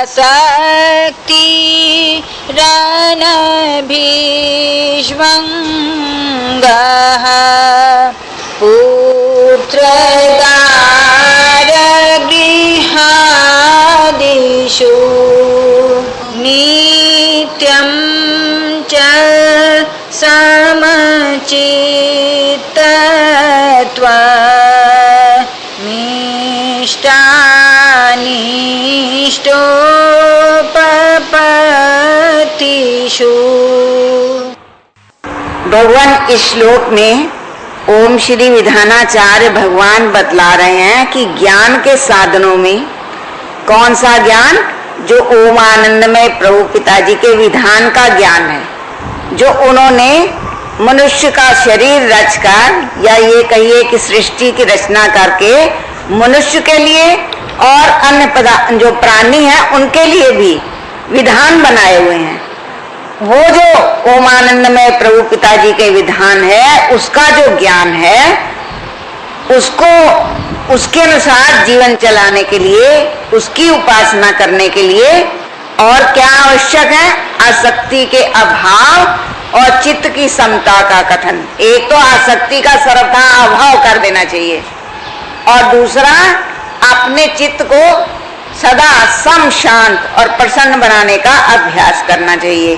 आसक्ति रणभीष्मङ्गः पुत्रदारगृहादिषु नित्यं च समचित्तत्वान्निष्टोपपत्तिषु। भगवान इस श्लोक में ओम श्री विधानाचार्य भगवान बतला रहे हैं कि ज्ञान के साधनों में कौन सा ज्ञान, जो ओम आनंदमय प्रभु पिताजी के विधान का ज्ञान है, जो उन्होंने मनुष्य का शरीर रचकर, या ये कहिए कि सृष्टि की रचना करके मनुष्य के लिए और अन्य जो प्राणी हैं उनके लिए भी विधान बनाए हुए हैं। वो जो ओम आनंदमय प्रभु पिताजी के विधान है, उसका जो ज्ञान है, उसको उसके अनुसार जीवन चलाने के लिए, उसकी उपासना करने के लिए और क्या आवश्यक है? आसक्ति के अभाव और चित्त की समता का कथन। एक तो आसक्ति का सर्वथा अभाव कर देना चाहिए और दूसरा अपने चित्त को सदा सम, शांत और प्रसन्न बनाने का अभ्यास करना चाहिए।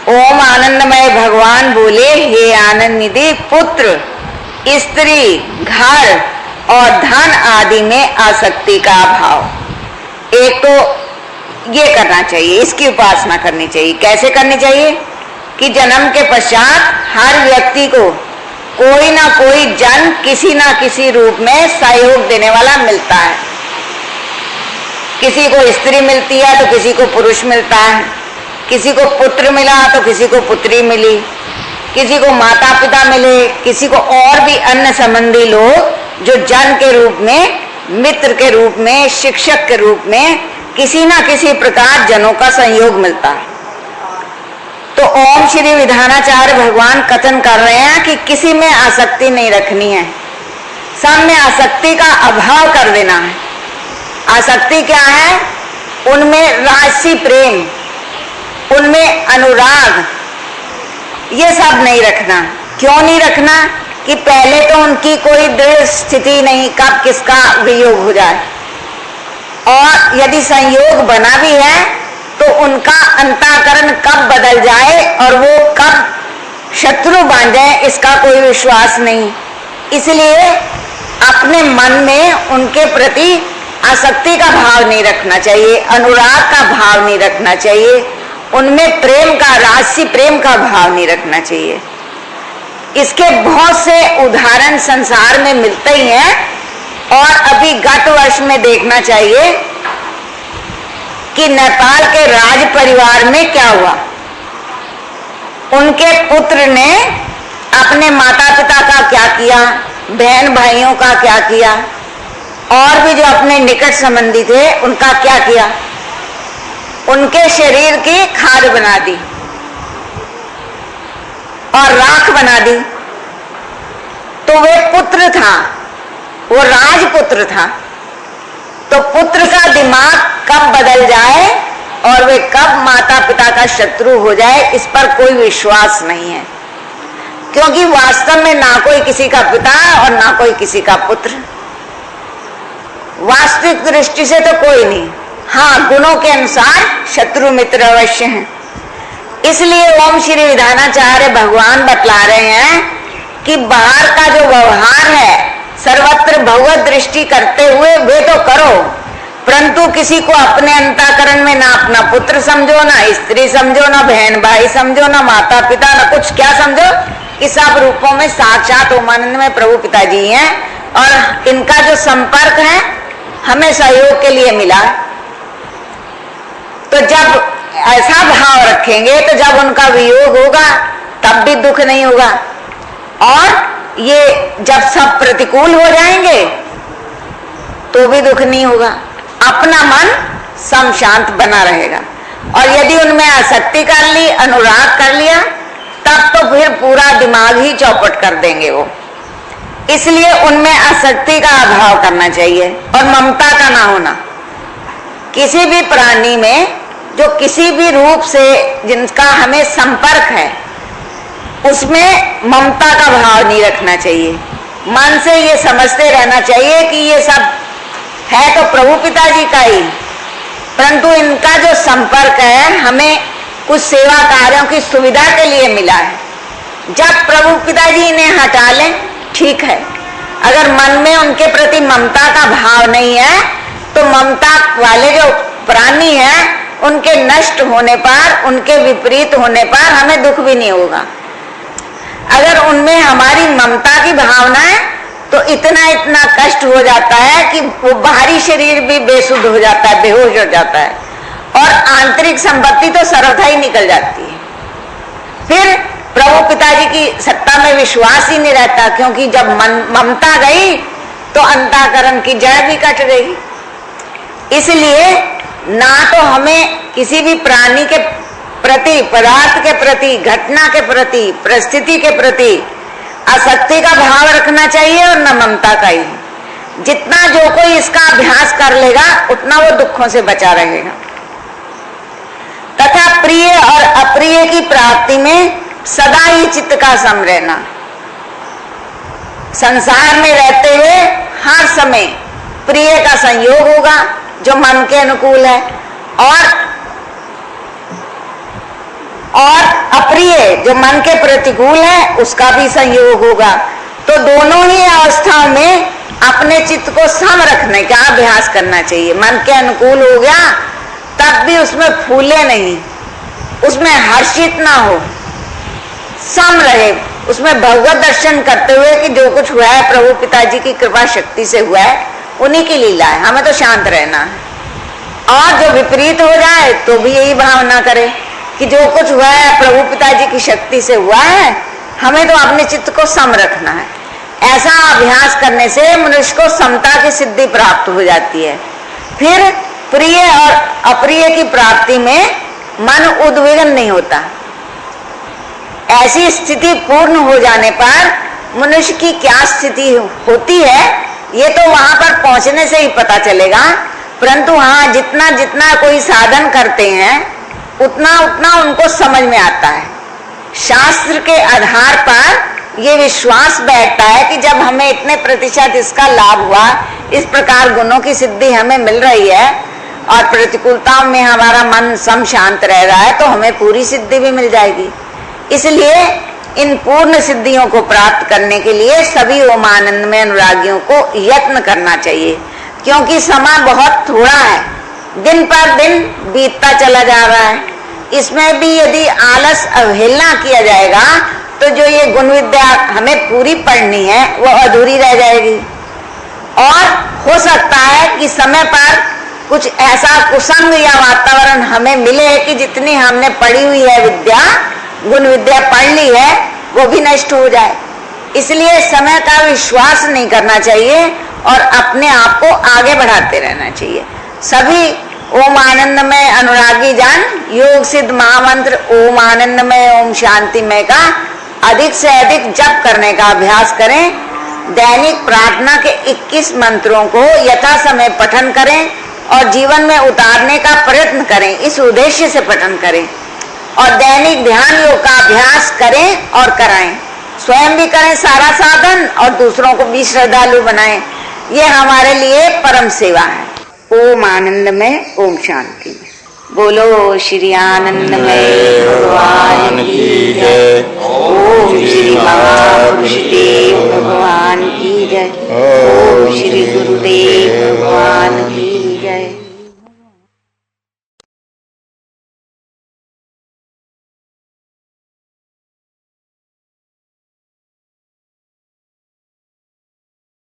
ओम आनंदमय भगवान बोले, हे आनंद निधि पुत्र, स्त्री, घर और धन आदि में आसक्ति का अभाव। एक तो ये करना चाहिए, इसकी उपासना करनी चाहिए। कैसे करनी चाहिए? कि जन्म के पश्चात हर व्यक्ति को कोई ना कोई जन किसी ना किसी रूप में सहयोग देने वाला मिलता है। किसी को स्त्री मिलती है तो किसी को पुरुष मिलता है, किसी को पुत्र मिला तो किसी को पुत्री मिली, किसी को माता पिता मिले, किसी को और भी अन्य संबंधी लोग जो जन के रूप में, मित्र के रूप में, शिक्षक के रूप में किसी ना किसी प्रकार जनों का संयोग मिलता है। तो ओम श्री विधानाचार्य भगवान कथन कर रहे हैं कि किसी में आसक्ति नहीं रखनी है, सब में आसक्ति का अभाव कर देना है। आसक्ति क्या है? उनमें राजसी प्रेम, उनमें अनुराग, ये सब नहीं रखना। क्यों नहीं रखना? कि पहले तो उनकी कोई दृढ़ स्थिति नहीं, कब किसका वियोग हो जाए, और यदि संयोग बना भी है तो उनका अंतःकरण कब बदल जाए और वो कब शत्रु बन जाए, इसका कोई विश्वास नहीं। इसलिए अपने मन में उनके प्रति आसक्ति का भाव नहीं रखना चाहिए, अनुराग का भाव नहीं रखना चाहिए, उनमें प्रेम का, राजसी प्रेम का भाव नहीं रखना चाहिए। इसके बहुत से उदाहरण संसार में मिलते ही हैं। और अभी गत वर्ष में देखना चाहिए कि नेपाल के राज परिवार में क्या हुआ। उनके पुत्र ने अपने माता पिता का क्या किया, बहन भाइयों का क्या किया, और भी जो अपने निकट संबंधी थे उनका क्या किया। उनके शरीर की खाद बना दी और राख बना दी। तो वे पुत्र था, वो राजपुत्र था। तो पुत्र का दिमाग कब बदल जाए और वे कब माता पिता का शत्रु हो जाए, इस पर कोई विश्वास नहीं है। क्योंकि वास्तव में ना कोई किसी का पिता और ना कोई किसी का पुत्र, वास्तविक दृष्टि से तो कोई नहीं। हाँ, गुणों के अनुसार शत्रु मित्र अवश्य हैं। इसलिए ओम श्री विधानाचार्य भगवान बतला रहे हैं कि बाहर का जो व्यवहार है सर्वत्र भगवत दृष्टि करते हुए वे तो करो, परंतु किसी को अपने अंतःकरण में ना अपना पुत्र समझो, ना स्त्री समझो, ना बहन भाई समझो, ना माता पिता, ना कुछ क्या समझो, कि सब रूपों में साक्षात ओमानंद में प्रभु पिताजी हैं और इनका जो संपर्क है हमें सहयोग के लिए मिला। तो जब ऐसा भाव रखेंगे तो जब उनका वियोग होगा तब भी दुख नहीं होगा, और ये जब सब प्रतिकूल हो जाएंगे तो भी दुख नहीं होगा। अपना मन सम शांत बना रहेगा। और यदि उनमें आसक्ति कर ली, अनुराग कर लिया, तब तो फिर पूरा दिमाग ही चौपट कर देंगे वो। इसलिए उनमें आसक्ति का अभाव करना चाहिए और ममता का ना होना। किसी भी प्राणी में जो किसी भी रूप से जिनका हमें संपर्क है, उसमें ममता का भाव नहीं रखना चाहिए। मन से ये समझते रहना चाहिए कि ये सब है तो प्रभु पिताजी का ही, परंतु इनका जो संपर्क है हमें कुछ सेवा कार्यों की सुविधा के लिए मिला है। जब प्रभु पिताजी इन्हें हटा लें ठीक है, अगर मन में उनके प्रति ममता का भाव नहीं है तो ममता वाले जो प्राणी हैं उनके नष्ट होने पर, उनके विपरीत होने पर हमें दुख भी नहीं होगा। अगर उनमें हमारी ममता की भावना है तो इतना इतना कष्ट हो जाता है कि वो बाहरी शरीर भी बेसुध हो जाता है, बेहोश हो जाता है, और आंतरिक संपत्ति तो सर्वथा ही निकल जाती है। फिर प्रभु पिताजी की सत्ता में विश्वास ही नहीं रहता, क्योंकि जब ममता गई तो अंतःकरण की जड़ भी कट गई। इसलिए ना तो हमें किसी भी प्राणी के प्रति, पदार्थ के प्रति, घटना के प्रति, परिस्थिति के प्रति आसक्ति का भाव रखना चाहिए और न ममता का ही। जितना जो कोई इसका अभ्यास कर लेगा उतना वो दुखों से बचा रहेगा। तथा प्रिय और अप्रिय की प्राप्ति में सदा ही चित्त का सम रहना। संसार में रहते हुए हर समय प्रिय का संयोग होगा जो मन के अनुकूल है, और अप्रिय जो मन के प्रतिकूल है उसका भी संयोग होगा। तो दोनों ही अवस्थाओं में अपने चित्त को सम रखने का अभ्यास करना चाहिए। मन के अनुकूल हो गया तब भी उसमें फूले नहीं, उसमें हर्षित ना हो, सम रहे, उसमें भगवत दर्शन करते हुए कि जो कुछ हुआ है प्रभु पिताजी की कृपा शक्ति से हुआ है, उन्हीं की लीला है, हमें तो शांत रहना है। और जो विपरीत हो जाए तो भी यही भावना करे कि जो कुछ हुआ है प्रभु पिताजी की शक्ति से हुआ है, हमें तो अपने चित्त को सम रखना है। ऐसा अभ्यास करने से मनुष्य को समता की सिद्धि प्राप्त हो जाती है। फिर प्रिय और अप्रिय की प्राप्ति में मन उद्विग्न नहीं होता। ऐसी स्थिति पूर्ण हो जाने पर मनुष्य की क्या स्थिति होती है ये तो वहां पर पहुंचने से ही पता चलेगा, परंतु हाँ जितना जितना कोई साधन करते हैं उतना उतना उनको समझ में आता है। शास्त्र के आधार पर ये विश्वास बैठता है कि जब हमें इतने प्रतिशत इसका लाभ हुआ, इस प्रकार गुणों की सिद्धि हमें मिल रही है और प्रतिकूलताओं में हमारा मन सम शांत रह रहा है, तो हमें पूरी सिद्धि भी मिल जाएगी। इसलिए इन पूर्ण सिद्धियों को प्राप्त करने के लिए सभी ओम आनंद में अनुरागियों को यत्न करना चाहिए, क्योंकि समय बहुत थोड़ा है, दिन पर दिन बीतता चला जा रहा है। इसमें भी यदि आलस अवहेलना किया जाएगा तो जो ये गुण विद्या हमें पूरी पढ़नी है वो अधूरी रह जाएगी। और हो सकता है कि समय पर कुछ ऐसा कुसंग या वातावरण हमें मिले कि जितनी हमने पढ़ी हुई है विद्या, गुण विद्या पढ़ ली है, वो भी नष्ट हो जाए। इसलिए समय का विश्वास नहीं करना चाहिए और अपने आप को आगे बढ़ाते रहना चाहिए। सभी ओम आनंदमय अनुरागी जन योग सिद्ध महामंत्र ओम आनंदमय ओम शांतिमय का अधिक से अधिक जप करने का अभ्यास करें। दैनिक प्रार्थना के 21 मंत्रों को यथा समय पठन करें और जीवन में उतारने का प्रयत्न करें। इस उद्देश्य से पठन करें और दैनिक ध्यान योग का अभ्यास करें और कराएं। स्वयं भी करें सारा साधन और दूसरों को भी श्रद्धालु बनाएं। ये हमारे लिए परम सेवा है। ओम आनंदमय ओम शांति में बोलो श्री आनंदमय भगवान की जय। ओम श्री महापुरुष देव भगवान की जय। ओम श्री गुरुदेव भगवान